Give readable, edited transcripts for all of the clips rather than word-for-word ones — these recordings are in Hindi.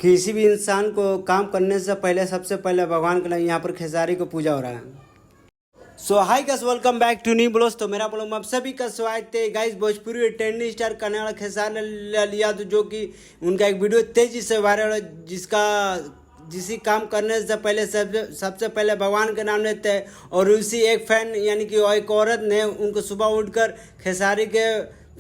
किसी भी इंसान को काम करने से पहले सबसे पहले भगवान के लिए यहाँ पर खेसारी को पूजा हो रहा है। So hi guys, welcome back to new blogs. तो मेरा ब्लॉग में आप सभी का स्वागत है गाइस। भोजपुरी ट्रेंडिंग स्टार करने वाला खेसारी लाल यादव, जो कि उनका एक वीडियो तेजी से वायरल है, जिसी काम करने से पहले सबसे पहले भगवान के नाम लेते हैं। और उसी एक फैन यानी कि एक औरत ने उनको सुबह उठकर खेसारी के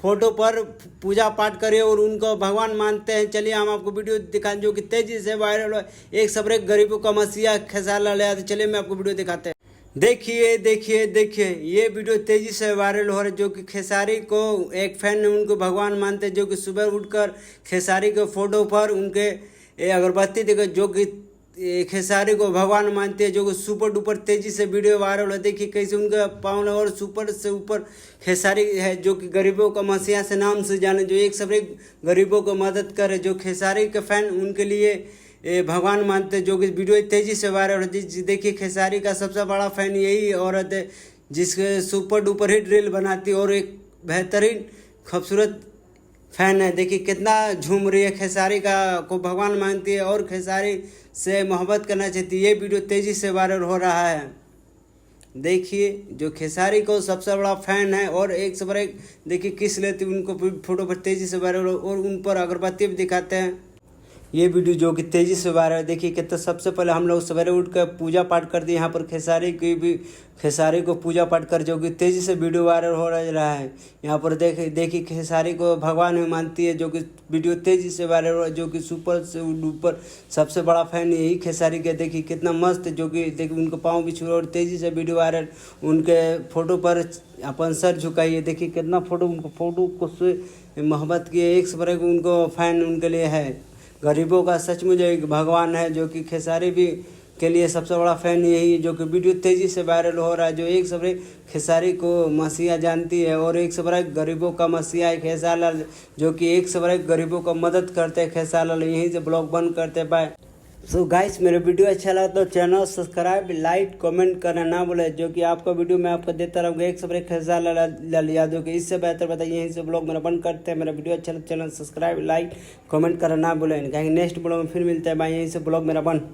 फोटो पर पूजा पाठ करे और उनको भगवान मानते हैं। चलिए हम आपको वीडियो दिखाएं जो कि तेजी से वायरल है। एक सबरे गरीबों का मसीहा खेसारी लाल यादव। चलिए मैं आपको वीडियो दिखाते हैं। देखिए देखिए देखिए, ये वीडियो तेजी से वायरल हो रहा है, जो कि खेसारी को एक फैन ने उनको भगवान मानते हैं, जो कि सुबह उठकर खेसारी के फोटो पर उनके अगरबत्ती देकर जो कि खेसारी को भगवान मानते हैं, जो कि सुपर डुपर तेजी से वीडियो वायरल है। देखिए कैसे उनका पावन और सुपर से ऊपर खेसारी है, जो कि गरीबों का मसीहा से नाम से जाने, जो एक सब गरीबों को मदद करे, जो खेसारी के फैन उनके लिए भगवान मानते हैं, जो कि वीडियो तेजी से वायरल है। देखिए खेसारी का सबसे बड़ा फैन यही औरत है, जिसके सुपर डुपर हिट रील बनाती है और एक बेहतरीन खूबसूरत फैन है। देखिए कितना झूम रही है, खेसारी का को भगवान मानती है और खेसारी से मोहब्बत करना चाहती है। ये वीडियो तेज़ी से वायरल हो रहा है। देखिए जो खेसारी को सबसे बड़ा फैन है और एक से बड़ा देखिए किस लेती उनको फोटो पर तेज़ी से वायरल और उन पर अगरबत्ती भी दिखाते हैं। ये वीडियो जो कि तेज़ी से वायरल है। देखिए कितना सबसे पहले हम लोग सवेरे उठ कर पूजा पाठ करते हैं, यहाँ पर खेसारी को पूजा पाठ कर, जो कि तेज़ी से वीडियो वायरल हो रहा है। यहाँ पर देखिए खेसारी को भगवान में मानती है, जो कि वीडियो तेज़ी से वायरल हो रहा है, जो कि सुपर से ऊपर सबसे बड़ा फैन यही खेसारी के। देखिए कितना मस्त, जो कि देखिए उनको पाँव भी छू और तेज़ी से वीडियो वायरल, उनके फोटो पर अपन सर झुकाइए। देखिए कितना उनको फोटो को से मोहब्बत की एक से बड़े उनको फैन उनके लिए है। गरीबों का सचमुच एक भगवान है, जो कि खेसारी भी के लिए सबसे बड़ा फैन यही है, जो कि वीडियो तेज़ी से वायरल हो रहा है। जो एक सबरे खेसारी को मसीहा जानती है और एक सबरे गरीबों का मसीहा है खेसारी लाल, जो कि एक सबरे गरीबों का मदद करते हैं खेसारी लाल। यहीं से ब्लॉग बंद करते बाय। सो गाइस, मेरा वीडियो अच्छा लगा तो चैनल सब्सक्राइब लाइक कमेंट करना ना भूले, जो कि आपका वीडियो मैं आपको देता रहूँगा एक सबरे खेसारी लाल यादव के। इससे बेहतर बताइए, यहीं से ब्लॉग मेरा बंद करते हैं। मेरा वीडियो अच्छा लगा चैनल सब्सक्राइब लाइक कमेंट करना ना भूलें, कहेंगे नेक्स्ट ब्लॉग में फिर मिलता है भाई। यहीं से ब्लॉग मेरा बंद।